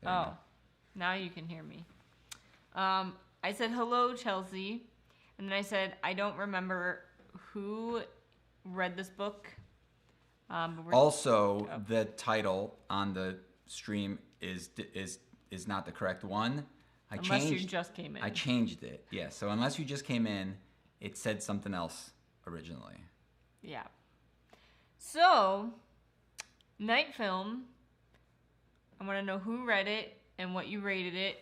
There you Oh, go. now you can hear me. I said, hello, Chelsea. And then I said, I don't remember who read this book. Also, the title on the stream is not the correct one. Unless you just came in. I changed it. Yeah. So unless you just came in, it said something else originally. Yeah. So, Night Film. I want to know who read it and what you rated it.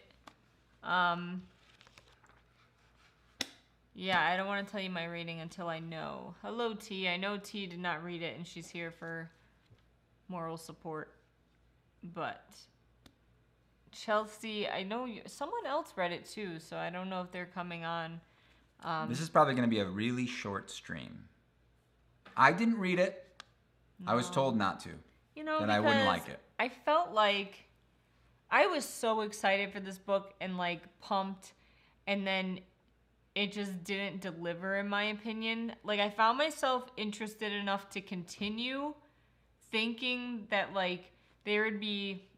Yeah, I don't want to tell you my rating until I know. Hello, T. I know T did not read it, and she's here for moral support. But Chelsea, I know someone else read it too, so I don't know if they're coming on. This is probably going to be a really short stream. I didn't read it. No. I was told not to. You know, that I wouldn't like it. I felt like I was so excited for this book and like pumped, and then it just didn't deliver, in my opinion. Like, I found myself interested enough to continue thinking that, like, there would be,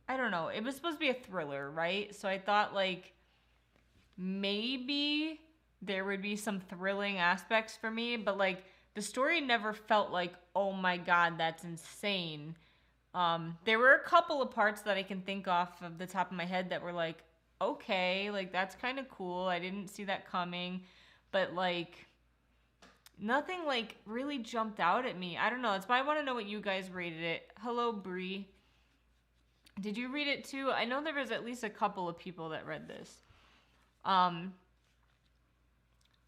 I don't know, it was supposed to be a thriller, right? So I thought, like, maybe there would be some thrilling aspects for me, but, like, the story never felt like, oh my God, that's insane. There were a couple of parts that I can think off of the top of my head that were like, okay, like that's kind of cool. I didn't see that coming, but like nothing like really jumped out at me. I don't know. That's why I want to know what you guys rated it. Hello, Bree. Did you read it too? I know there was at least a couple of people that read this.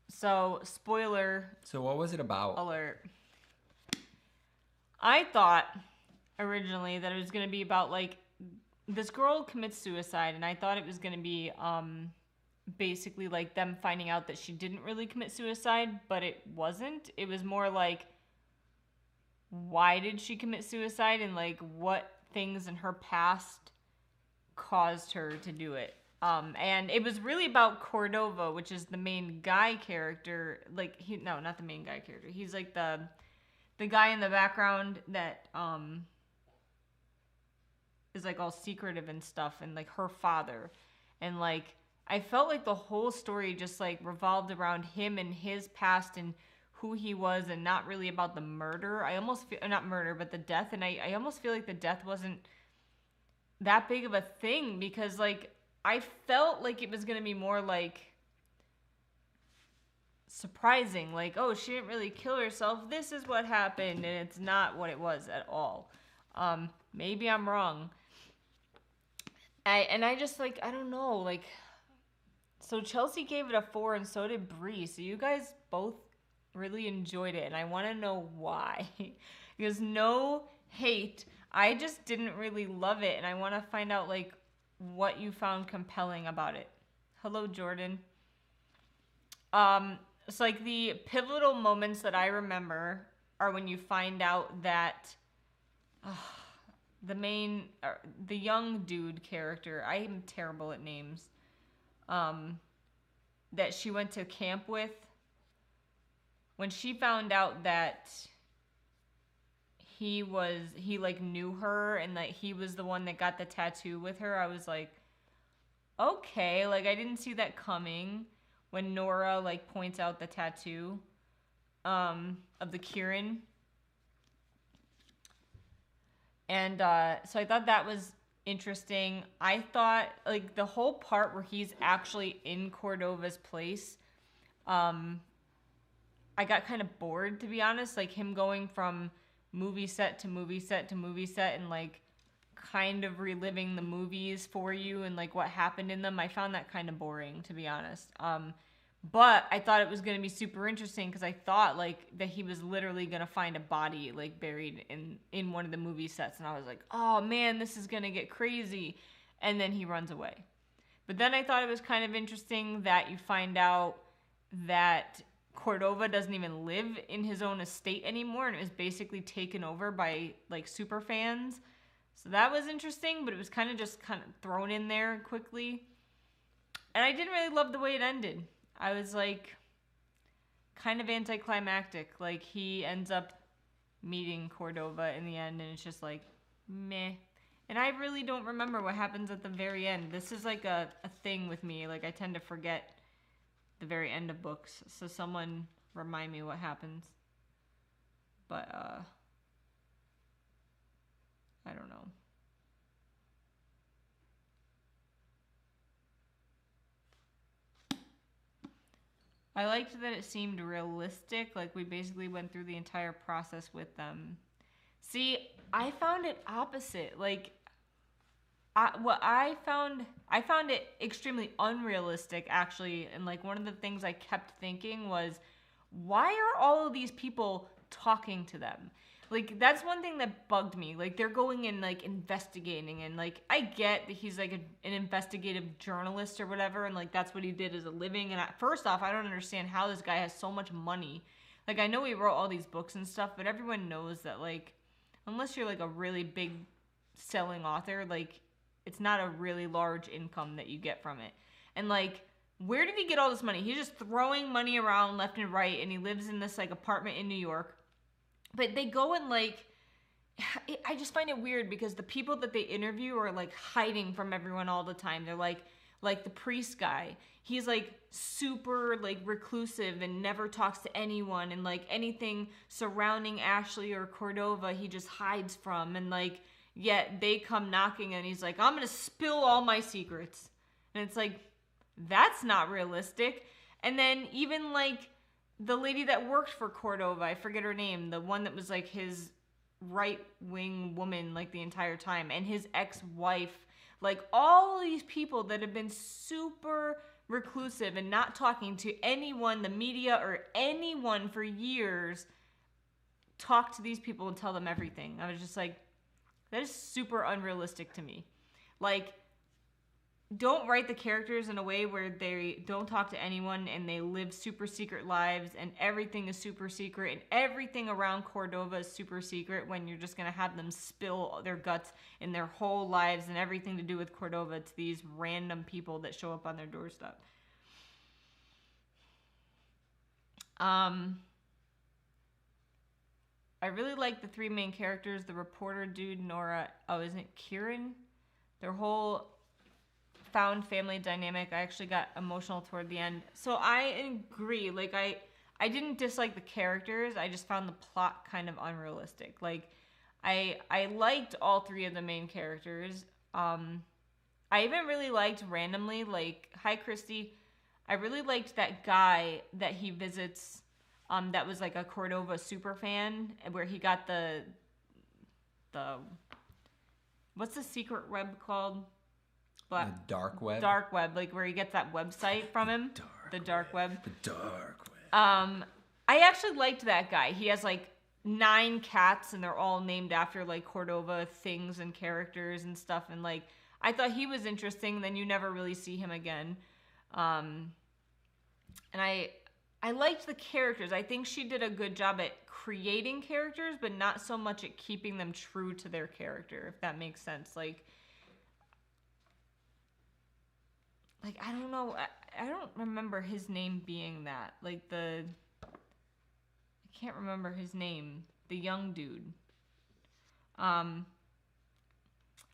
So spoiler. So what was it about? Alert. I thought originally that it was going to be about like this girl commits suicide, and I thought it was going to be basically like them finding out that she didn't really commit suicide, but it wasn't. It was more like, why did she commit suicide, and like what things in her past caused her to do it. And it was really about Cordova, which is the main guy character. Like not the main guy character. He's like the guy in the background that is like all secretive and stuff, and like her father. And like I felt like the whole story just like revolved around him and his past and who he was, and not really about the murder. I almost feel, not murder, but the death. And I almost feel like the death wasn't that big of a thing, because like I felt like it was going to be more like surprising, like, oh, she didn't really kill herself, this is what happened, and it's not what it was at all. Maybe I'm wrong. I just like, I don't know, like, so Chelsea gave it a 4 and so did Bree, so you guys both really enjoyed it, and I want to know why. Because no hate, I just didn't really love it, and I want to find out like what you found compelling about it. Hello, Jordan. It's like the pivotal moments that I remember are when you find out that the young dude character, I am terrible at names, that she went to camp with, when she found out that he like knew her and that he was the one that got the tattoo with her, I was like, okay, like I didn't see that coming. When Nora like points out the tattoo of the Kieran. And so I thought that was interesting. I thought like the whole part where he's actually in Cordova's place, I got kind of bored, to be honest, like him going from movie set to movie set to movie set and like kind of reliving the movies for you and like what happened in them. I found that kind of boring, to be honest. But I thought it was going to be super interesting, because I thought like that he was literally going to find a body like buried in one of the movie sets, and I was like, oh man, this is going to get crazy. And then he runs away. But then I thought it was kind of interesting that you find out that Cordova doesn't even live in his own estate anymore, and it was basically taken over by like super fans. So that was interesting, but it was kind of thrown in there quickly. And I didn't really love the way it ended. I was like kind of anticlimactic. Like he ends up meeting Cordova in the end, and it's just like meh. And I really don't remember what happens at the very end. This is like a thing with me. Like, I tend to forget the very end of books. So someone remind me what happens. But, I don't know. I liked that it seemed realistic. Like, we basically went through the entire process with them. See, I found it opposite. Like, I found it extremely unrealistic, actually. And like, one of the things I kept thinking was, why are all of these people talking to them? Like, that's one thing that bugged me. Like, they're going and like investigating, and like, I get that he's like an investigative journalist or whatever, and like, that's what he did as a living. And first off, I don't understand how this guy has so much money. Like, I know he wrote all these books and stuff, but everyone knows that, like, unless you're like a really big selling author, like, it's not a really large income that you get from it. And like, where did he get all this money? He's just throwing money around left and right, and he lives in this like apartment in New York. But they go and like, I just find it weird because the people that they interview are like hiding from everyone all the time. They're like the priest guy. He's like super like reclusive and never talks to anyone, and like anything surrounding Ashley or Cordova, he just hides from. And like, yet they come knocking and he's like, I'm going to spill all my secrets. And it's like, that's not realistic. And then even like the lady that worked for Cordova, I forget her name, the one that was like his right-wing woman like the entire time, and his ex-wife, like all these people that have been super reclusive and not talking to anyone, the media or anyone for years, talk to these people and tell them everything. I was just like, that is super unrealistic to me. Like, don't write the characters in a way where they don't talk to anyone and they live super secret lives and everything is super secret and everything around Cordova is super secret, when you're just going to have them spill their guts and their whole lives and everything to do with Cordova to these random people that show up on their doorstep. I really like the three main characters, the reporter dude, Nora, isn't it Kieran? Their whole found family dynamic. I actually got emotional toward the end. So I agree. Like, I didn't dislike the characters. I just found the plot kind of unrealistic. Like, I liked all three of the main characters. I even really liked randomly, like, hi Christy. I really liked that guy that he visits, that was like a Cordova super fan, where he got the what's the secret web called? The dark web? Dark web, like where he gets that website from him. The dark web. The dark web. I actually liked that guy. He has like 9 cats and they're all named after like Cordova things and characters and stuff. And like, I thought he was interesting. Then you never really see him again. And I liked the characters. I think she did a good job at creating characters, but not so much at keeping them true to their character, if that makes sense. Like I don't know. I don't remember his name being that. Like I can't remember his name. The young dude. I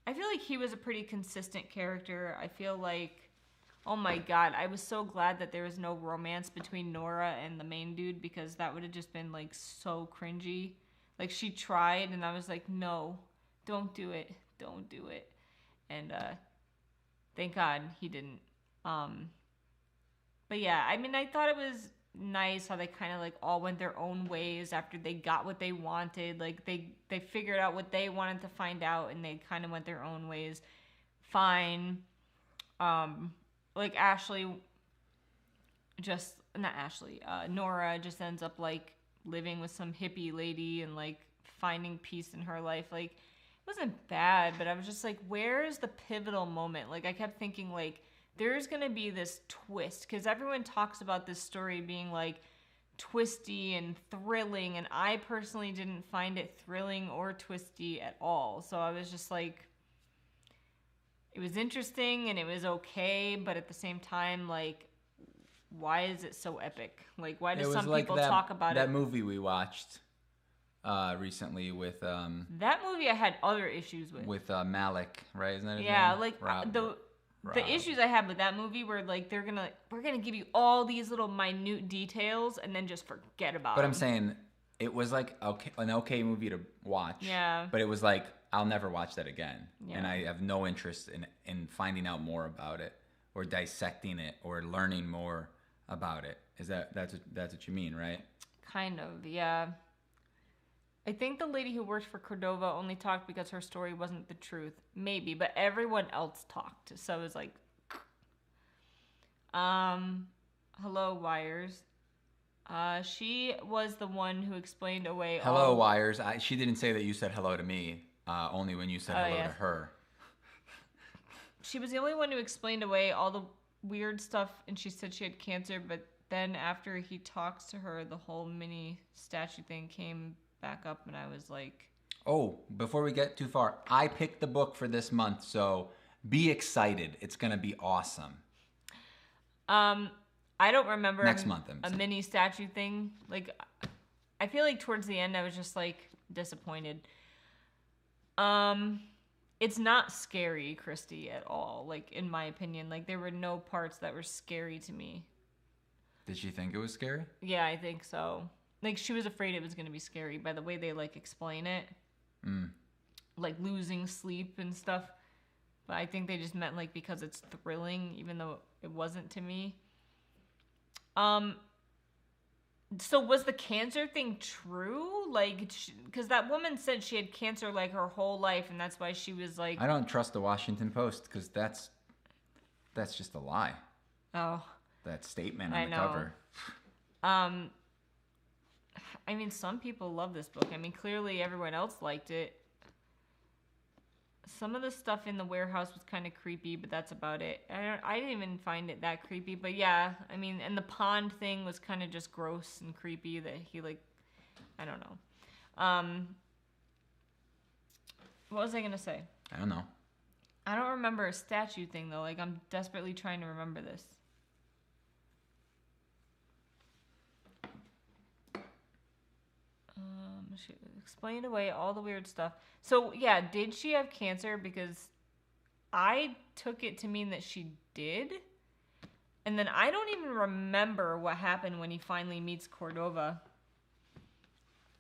feel like he was a pretty consistent character. I feel like, oh my god, I was so glad that there was no romance between Nora and the main dude, because that would have just been like so cringy. Like, she tried and I was like, no, don't do it. Don't do it. And thank God he didn't. But yeah, I mean, I thought it was nice how they kind of like all went their own ways after they got what they wanted. Like, they figured out what they wanted to find out and they kind of went their own ways. Fine. Like Nora just ends up like living with some hippie lady and like finding peace in her life. Like, it wasn't bad, but I was just like, where's the pivotal moment? Like, I kept thinking like, there's going to be this twist, because everyone talks about this story being like twisty and thrilling, and I personally didn't find it thrilling or twisty at all. So I was just like, it was interesting and it was okay, but at the same time, like, why is it so epic? Like, why do some people talk about it? That movie we watched, recently with That movie I had other issues with. Malik, right? Isn't that his Yeah, name? like Rob. the issues I had with that movie were like we're gonna give you all these little minute details and then just forget about But them. I'm saying it was like an okay movie to watch. Yeah. But it was like I'll never watch that again, Yeah. and I have no interest in finding out more about it or dissecting it or learning more about it. That's what you mean, right? Kind of, yeah. I think the lady who worked for Cordova only talked because her story wasn't the truth. Maybe, but everyone else talked. So it was like, hello, Wires. She was the one who explained away Hello, Wires. She didn't say that you said hello to me, only when you said hello yes. to her. She was the only one who explained away all the weird stuff, and she said she had cancer, but then after he talks to her, the whole mini statue thing came back up, and I was like... Oh, before we get too far, I picked the book for this month, so be excited. It's going to be awesome. I don't remember next month, a mini statue thing. Like, I feel like towards the end, I was just, like, disappointed. It's not scary, Christy, at all, like, in my opinion. Like, there were no parts that were scary to me. Did she think it was scary? Yeah, I think so. Like, she was afraid it was going to be scary by the way they, like, explain it. Like, losing sleep and stuff. But I think they just meant, like, because it's thrilling, even though it wasn't to me. So was the cancer thing true? Like, because that woman said she had cancer, like, her whole life, and that's why she was, like... I don't trust the Washington Post, because that's just a lie. Oh. That statement on the cover. I mean, some people love this book. I mean, clearly everyone else liked it. Some of the stuff in the warehouse was kind of creepy, but that's about it. I didn't even find it that creepy. But yeah, I mean, and the pond thing was kind of just gross and creepy that he, like, I don't know. What was I going to say? I don't know. I don't remember a statue thing, though. Like, I'm desperately trying to remember this. She explained away all the weird stuff. So, yeah, did she have cancer? Because I took it to mean that she did. And then I don't even remember what happened when he finally meets Cordova.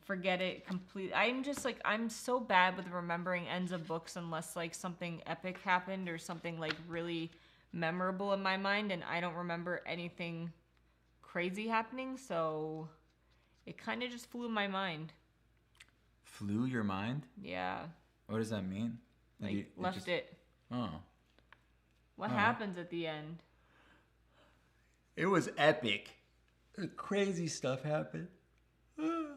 Forget it completely. I'm just, like, I'm so bad with remembering ends of books unless, like, something epic happened or something, like, really memorable in my mind. And I don't remember anything crazy happening. So it kind of just flew my mind. Flew your mind? Yeah. What does that mean? Like, left it. Oh. What happens at the end? It was epic. Crazy stuff happened. Oh.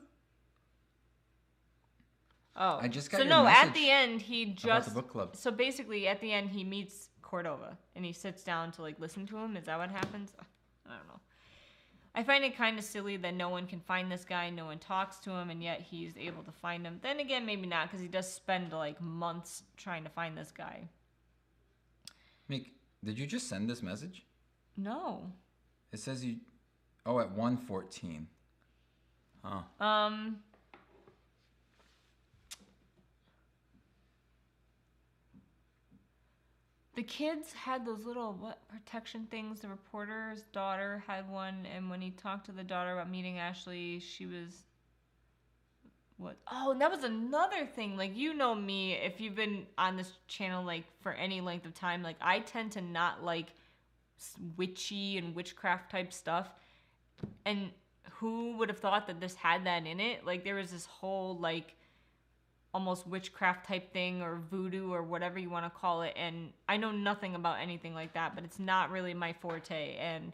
I just got so your no, message at the end, he just... about the book club. So basically, at the end, he meets Cordova, and he sits down to, like, listen to him. Is that what happens? I don't know. I find it kind of silly that no one can find this guy, no one talks to him, and yet he's able to find him. Then again, maybe not, because he does spend, like, months trying to find this guy. Meek, did you just send this message? No. It says you... Oh, at 1:14. Huh. The kids had those little, protection things? The reporter's daughter had one, and when he talked to the daughter about meeting Ashley, she was... What? Oh, and that was another thing. Like, you know me, if you've been on this channel, like, for any length of time, like, I tend to not like witchy and witchcraft type stuff. And who would have thought that this had that in it? Like, there was this whole, like, almost witchcraft type thing or voodoo or whatever you want to call it, and I know nothing about anything like that, but it's not really my forte. And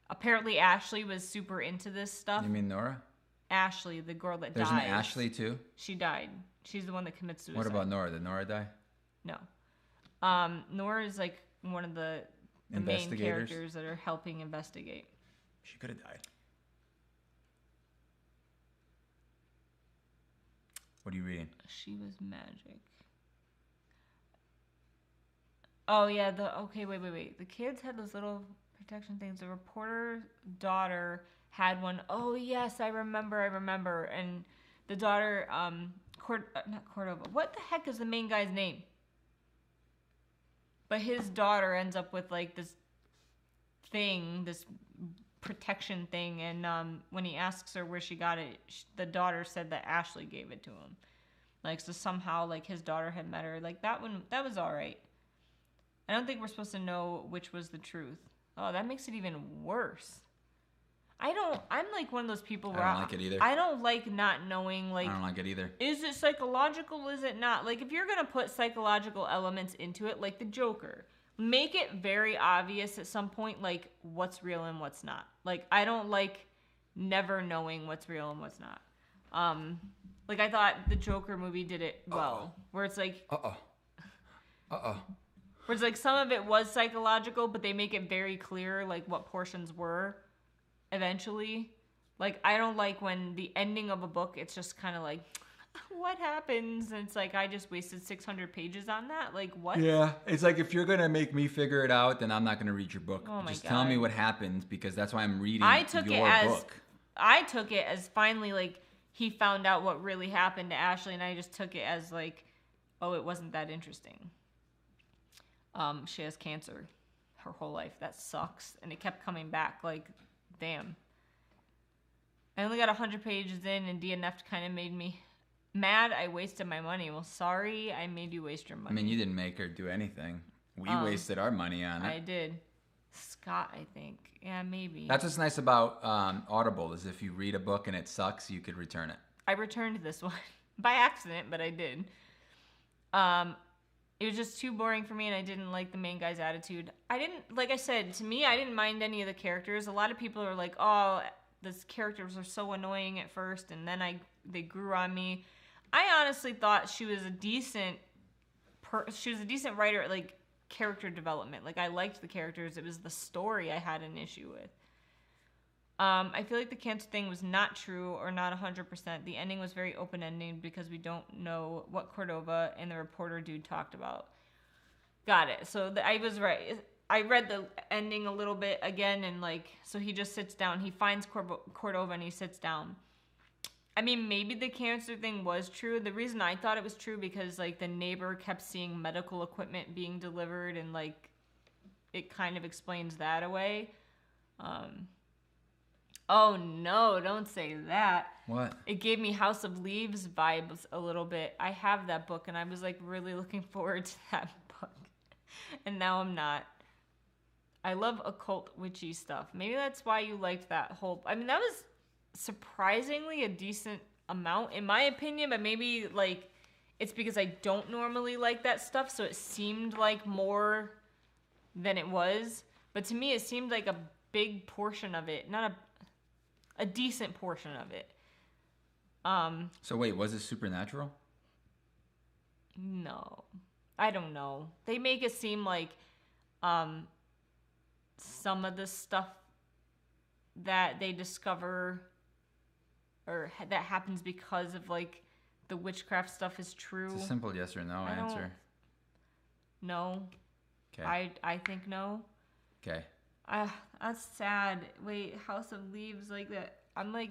apparently Ashley was super into this stuff. You mean Nora? Ashley, the girl that There's died. an Ashley too? She died. She's the one that commits suicide. What about Nora? Did Nora die? No. Nora is like one of the main characters that are helping investigate. She could have died. What are you reading? She was magic. Oh, yeah. Okay, wait. The kids had those little protection things. The reporter's daughter had one. Oh, yes, I remember. And the daughter, not Cordova. What the heck is the main guy's name? But his daughter ends up with like this thing, this protection thing, and when he asks her where she got it, the daughter said that Ashley gave it to him. Like, so somehow, like, his daughter had met her. Like, that one, that was all right. I don't think we're supposed to know which was the truth. Oh, that makes it even worse. I'm like one of those people where I don't like it either. I don't like not knowing, like... I don't like it either. Is it psychological? Is it not? Like, if you're going to put psychological elements into it, like the Joker, make it very obvious at some point, like, what's real and what's not. Like, I don't like never knowing what's real and what's not. Like, I thought the Joker movie did it well. Where it's like... Where it's like some of it was psychological, but they make it very clear, like, what portions were eventually. Like, I don't like when the ending of a book, it's just kind of like, what happens? And it's like, I just wasted 600 pages on that? Like, what? Yeah, it's like, if you're going to make me figure it out, then I'm not going to read your book. Oh my just God. tell me what happens, because that's why I'm reading your book. I took it as finally, like, he found out what really happened to Ashley, and I just took it as, like, oh, it wasn't that interesting. She has cancer her whole life. That sucks. And it kept coming back. Like, damn. I only got 100 pages in, and DNF kind of made me mad. I wasted my money. Well, sorry, I made you waste your money. I mean, you didn't make her do anything. We wasted our money on it. I did. Scott, I think. Yeah, maybe. That's what's nice about Audible, is if you read a book and it sucks, you could return it. I returned this one by accident, but I did. It was just too boring for me, and I didn't like the main guy's attitude. Like I said, to me, I didn't mind any of the characters. A lot of people are like, oh, these characters are so annoying at first, and then they grew on me. I honestly thought she was a decent writer at, like, character development. Like, I liked the characters. It was the story I had an issue with. I feel like the cancer thing was not true, or not 100%. The ending was very open-ended because we don't know what Cordova and the reporter dude talked about. Got it. So I was right. I read the ending a little bit again, and, like, so he just sits down. He finds Cordova and he sits down. I mean, maybe the cancer thing was true. The reason I thought it was true because, like, the neighbor kept seeing medical equipment being delivered, and, like, it kind of explains that away. Oh, no, don't say that. What? It gave me House of Leaves vibes a little bit. I have that book, and I was, like, really looking forward to that book. And now I'm not. I love occult witchy stuff. Maybe that's why you liked that whole... I mean, that was surprisingly a decent amount, in my opinion, but maybe, like, it's because I don't normally like that stuff, so it seemed like more than it was. But to me, it seemed like a big portion of it, not a decent portion of it. So wait, was it supernatural? No. I don't know. They make it seem like some of the stuff that they discover or that happens because of, like, the witchcraft stuff is true. It's a simple yes or no answer. No. Okay. I think no. Okay. That's sad. Wait, House of Leaves, like that. I'm, like,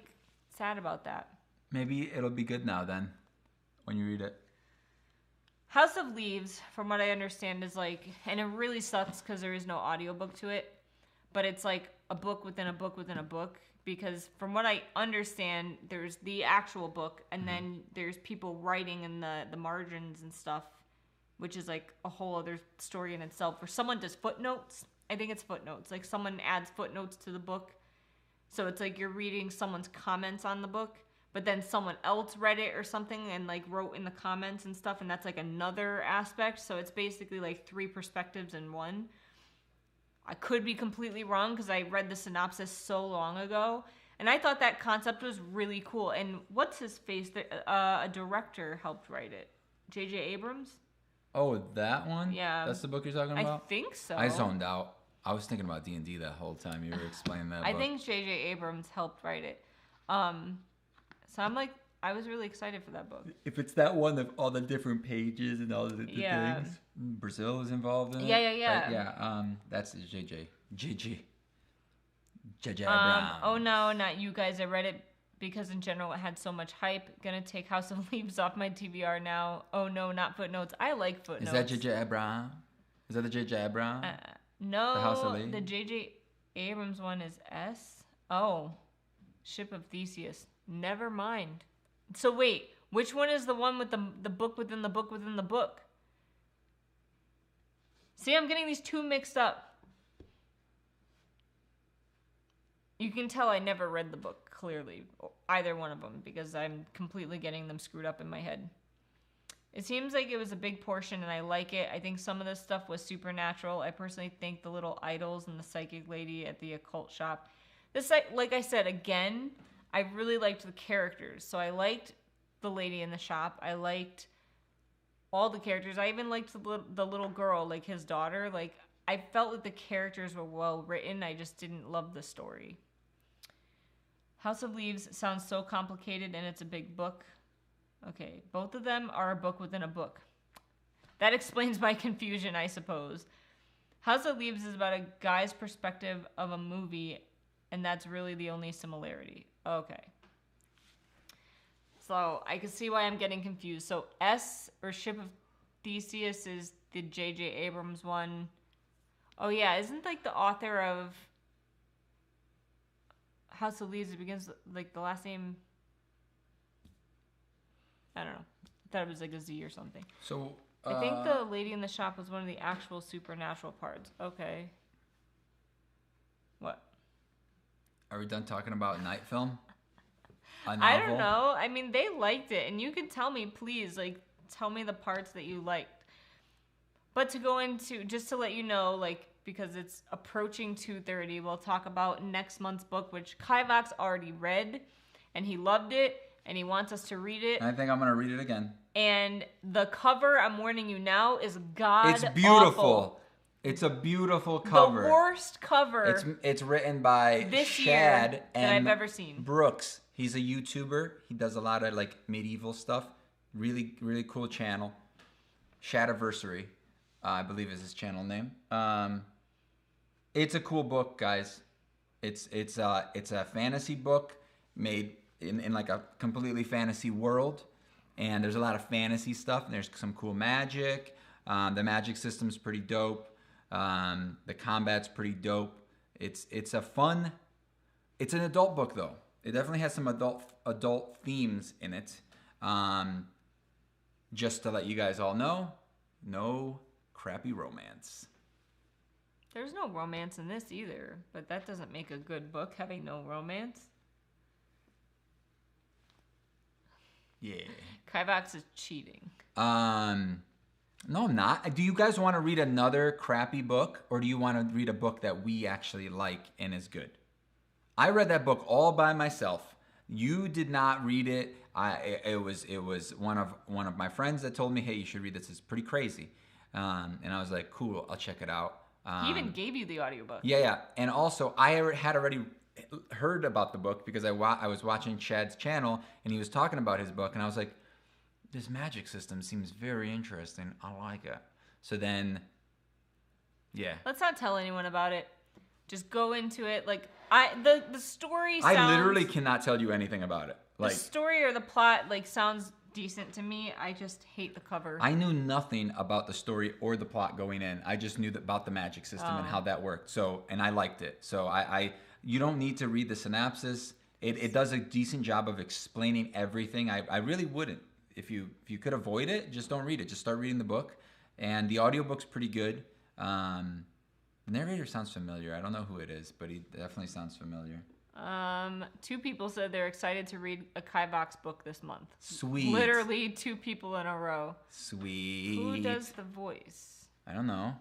sad about that. Maybe it'll be good now then, when you read it. House of Leaves, from what I understand, is like, and it really sucks because there is no audiobook to it, but it's like a book within a book within a book, because from what I understand, there's the actual book, and then there's people writing in the margins and stuff, which is like a whole other story in itself, where someone does footnotes. I think it's footnotes. Like, someone adds footnotes to the book. So it's like you're reading someone's comments on the book, but then someone else read it or something and, like, wrote in the comments and stuff, and that's, like, another aspect. So it's basically, like, 3 perspectives in one. I could be completely wrong because I read the synopsis so long ago, and I thought that concept was really cool. And what's his face? A director helped write it. J.J. Abrams? Oh, that one? Yeah. That's the book you're talking about? I think so. I zoned out. I was thinking about D&D that whole time you were explaining that book. I think J.J. Abrams helped write it. So I'm like, I was really excited for that book. If it's that one of all the different pages and all the things, Brazil is involved in it. Yeah. Right? Yeah, that's JJ Abrams. Oh no, not you guys. I read it because in general it had so much hype. Gonna take House of Leaves off my TBR now. Oh no, not Footnotes. I like Footnotes. Is that J.J. Abrams? Is that the J.J. Abrams? No, The House of Leaves? the J.J. Abrams one is S. Oh, Ship of Theseus. Never mind. So wait, which one is the one with the book within the book within the book? See, I'm getting these two mixed up. You can tell I never read the book clearly, either one of them, because I'm completely getting them screwed up in my head. It seems like it was a big portion, and I like it. I think some of this stuff was supernatural. I personally think the little idols and the psychic lady at the occult shop. This, like I said, again, I really liked the characters. So I liked the lady in the shop. I liked all the characters. I even liked the little girl, like his daughter. Like, I felt like the characters were well written. I just didn't love the story. House of Leaves sounds so complicated, and it's a big book. Okay, both of them are a book within a book. That explains my confusion, I suppose. House of Leaves is about a guy's perspective of a movie, and that's really the only similarity. Okay. So I can see why I'm getting confused. So S, or Ship of Theseus, is the J.J. Abrams one. Oh yeah, isn't like the author of House of Leaves, it begins like the last name, I don't know. I thought it was like a Z or something. So I think the lady in the shop was one of the actual supernatural parts. Okay. What? Are we done talking about Night Film? A novel? I don't know. I mean, they liked it, and you can tell me, please, like, tell me the parts that you liked. But to go into, just to let you know, like, because it's approaching 2:30, we'll talk about next month's book, which Kivox already read, and he loved it, and he wants us to read it. I think I'm going to read it again. And the cover, I'm warning you now, is god-awful. It's beautiful. It's a beautiful cover. The worst cover It's written by this Shad year and that I've ever seen. Brooks. He's a YouTuber. He does a lot of like medieval stuff. Really, really cool channel. Shadiversary, I believe is his channel name. It's a cool book, guys. It's a fantasy book made in like a completely fantasy world, and there's a lot of fantasy stuff. And there's some cool magic. The magic system's pretty dope. The combat's pretty dope. It's an adult book though. It definitely has some adult themes in it. Just to let you guys all know, no crappy romance. There's no romance in this either, but that doesn't make a good book, having no romance. Yeah. Kivox is cheating. No, I'm not. Do you guys want to read another crappy book, or do you want to read a book that we actually like and is good? I read that book all by myself. You did not read it. It was one of my friends that told me, "Hey, you should read this. It's pretty crazy." And I was like, "Cool, I'll check it out." He even gave you the audiobook. Yeah. And also, I had already heard about the book because I was watching Chad's channel, and he was talking about his book, and I was like, this magic system seems very interesting. I like it. So then, yeah. Let's not tell anyone about it. Just go into it. Like, the story sounds... I literally cannot tell you anything about it. Like, the story or the plot, like, sounds decent to me. I just hate the cover. I knew nothing about the story or the plot going in. I just knew about the magic system and how that worked. So, and I liked it. So you don't need to read the synopsis. It does a decent job of explaining everything. I really wouldn't. If you could avoid it, just don't read it. Just start reading the book. And the audiobook's pretty good. The narrator sounds familiar. I don't know who it is, but he definitely sounds familiar. 2 people said they're excited to read a Kivox book this month. Sweet. Literally 2 people in a row. Sweet. Who does the voice? I don't know.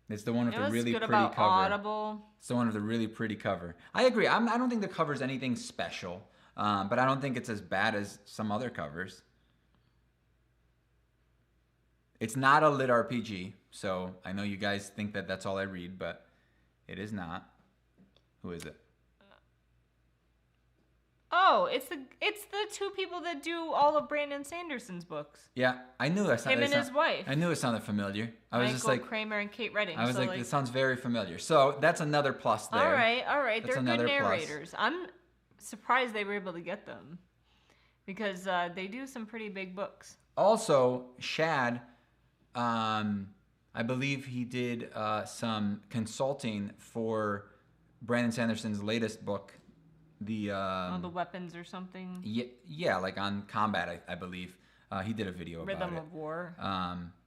It's the one with the really good pretty about cover. Audible. It's the one with the really pretty cover. I agree. I don't think the cover's anything special, but I don't think it's as bad as some other covers. It's not a lit RPG, so I know you guys think that that's all I read, but it is not. Who is it? Oh, it's the 2 people that do all of Brandon Sanderson's books. Yeah, I knew that. Him and his wife. I knew it sounded familiar. I was Michael just like Kramer and Kate Redding. I was so this sounds very familiar. So that's another plus there. All right. That's They're good another plus. narrators. surprised they were able to get them because they do some pretty big books. Also, Shad, I believe he did some consulting for Brandon Sanderson's latest book. The weapons or something. Yeah, like on combat, I believe. He did a video about it. Rhythm of War.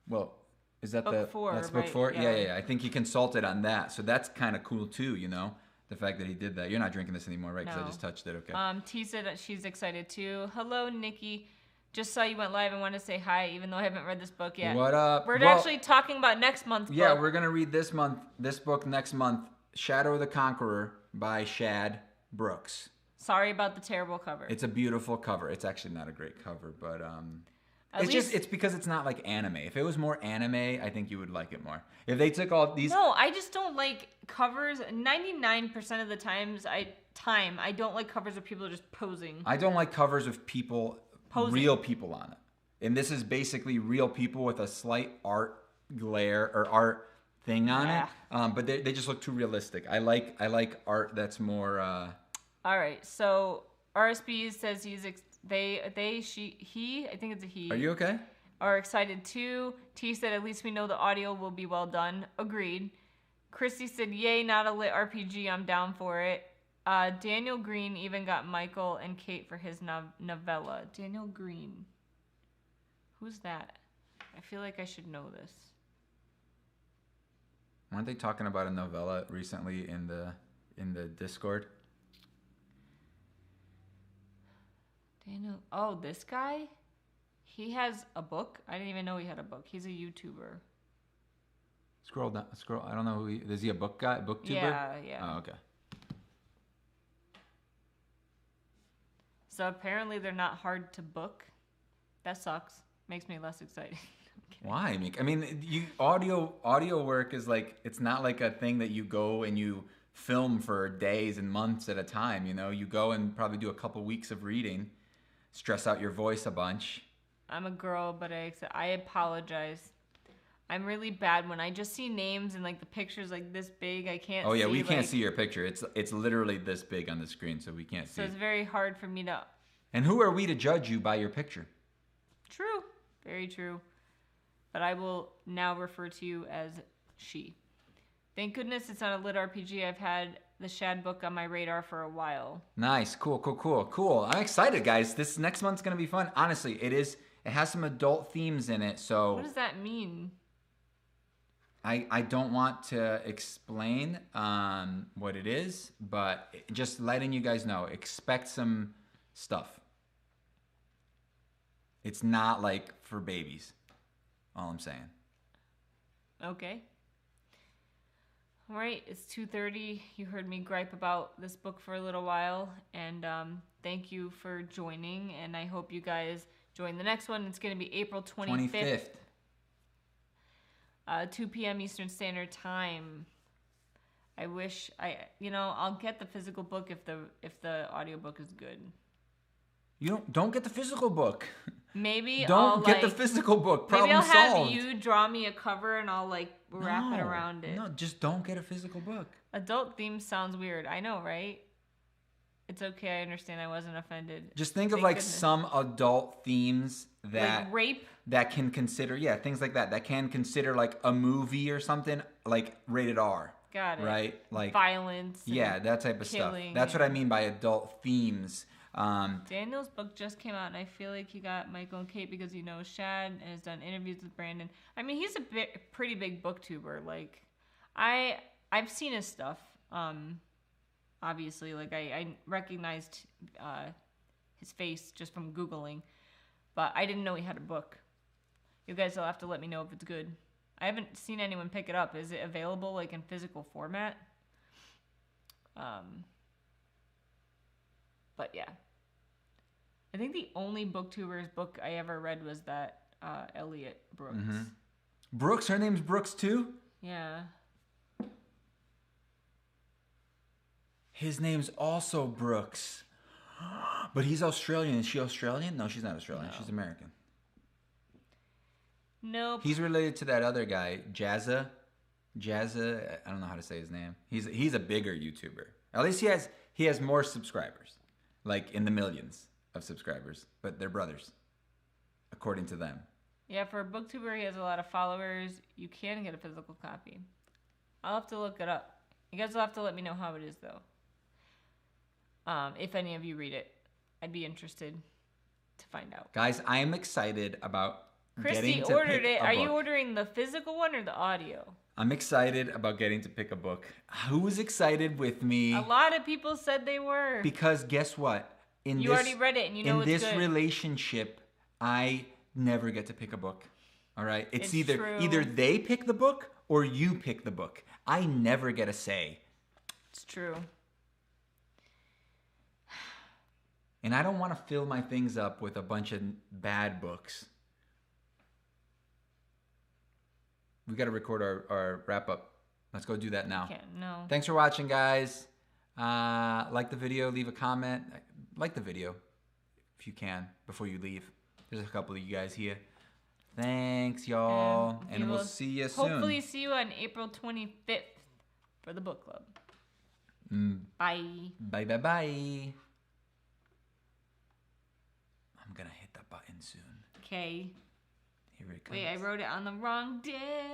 Well, is that book 4? That's right? book 4. Yeah. Yeah. I think he consulted on that, so that's kind of cool too. You know, the fact that he did that. You're not drinking this anymore, right? Because No. I just touched it. Okay. T said that she's excited too. Hello, Nikki. Just saw you went live and wanted to say hi, even though I haven't read this book yet. What up? We're actually talking about next month's book. Yeah, we're gonna read this book next month. Shadow of the Conqueror by Shad Brooks. Sorry about the terrible cover. It's a beautiful cover. It's actually not a great cover, but least- it's because it's not like anime. If it was more anime, I think you would like it more. If they took all these No, I just don't like covers. 99% of the time I don't like covers of people just posing. I don't like covers with people Posing. real people on it. And this is basically real people with a slight art glare or art thing on it. But they just look too realistic. I like art that's more All right. So RSB says he I think it's a he. Are you okay? Are excited too. T said at least we know the audio will be well done. Agreed. Christy said, yay, not a lit RPG. I'm down for it. Daniel Green even got Michael and Kate for his novella. Daniel Green. Who's that? I feel like I should know this. Weren't they talking about a novella recently in the Discord? Daniel. Oh, this guy? He has a book? I didn't even know he had a book. He's a YouTuber. Scroll down. Scroll. I don't know who he is. He a book guy? Booktuber? Yeah. Oh, okay. So apparently they're not hard to book. That sucks. Makes me less excited. Why? I mean, audio work is like, it's not like a thing that you go and you film for days and months at a time. You know, you go and probably do a couple weeks of reading, stress out your voice a bunch. I'm a girl, but I apologize. I'm really bad when I just see names and like the pictures like this big. I can't. Oh yeah, see, we can't see your picture. It's literally this big on the screen, so we can't see. So it's very hard for me to. And who are we to judge you by your picture? True, very true. But I will now refer to you as she. Thank goodness it's not a lit RPG. I've had the Shad book on my radar for a while. Nice, cool. I'm excited, guys. This next month's gonna be fun. Honestly, it is. It has some adult themes in it, so. What does that mean? I don't want to explain what it is, but just letting you guys know, expect some stuff. It's not like for babies, all I'm saying. Okay. All right, it's 2:30. You heard me gripe about this book for a little while, and thank you for joining, and I hope you guys join the next one. It's going to be April 25th. 2 p.m. Eastern Standard Time. I wish I'll get the physical book if the audiobook is good. You don't get the physical book. Maybe don't get the physical book. Maybe I'll solved. have you draw me a cover and I'll like wrap it around it. No, just don't get a physical book. Adult themes sounds weird. I know, right? It's okay. I understand. I wasn't offended. Just think of like some adult themes that like rape. That can consider things like that can consider like a movie or something like rated R. Got it. Right? Like violence. Yeah, that type of stuff. That's what I mean by adult themes. Daniel's book just came out, and I feel like he got Michael and Kate because he knows Shad and has done interviews with Brandon. I mean, he's a pretty big booktuber. Like, I've seen his stuff. Obviously, like I recognized his face just from Googling, but I didn't know he had a book. You guys will have to let me know if it's good. I haven't seen anyone pick it up. Is it available like in physical format? But yeah. I think the only booktuber's book I ever read was that Elliot Brooks. Mm-hmm. Brooks? Her name's Brooks too? Yeah. His name's also Brooks. But he's Australian. Is she Australian? No, she's not Australian. No. She's American. Nope. He's related to that other guy, Jazza. I don't know how to say his name. He's a bigger YouTuber. At least he has more subscribers. like in the millions of subscribers, but they're brothers, according to them. Yeah, for a booktuber, he has a lot of followers. You can get a physical copy. I'll have to look it up. You guys will have to let me know how it is, though. If any of you read it, I'd be interested to find out. Guys, I am excited about Christy getting to ordered pick it. a Are book. you ordering the physical one or the audio? I'm excited about getting to pick a book. Who's excited with me? A lot of people said they were. Because guess what? You already read it and you know it's good. In this relationship, I never get to pick a book. All right? It's either true. they pick the book or you pick the book. I never get a say. It's true. And I don't want to fill my things up with a bunch of bad books. We got to record our wrap up. Let's go do that now. No. Thanks for watching, guys. Like the video, leave a comment. Like the video if you can before you leave. There's a couple of you guys here. Thanks, y'all. And we'll see you soon. Hopefully see you on April 25th for the book club. Bye. Bye, bye, bye. I'm going to hit that button soon. Okay. Here it comes. Wait, I wrote it on the wrong day.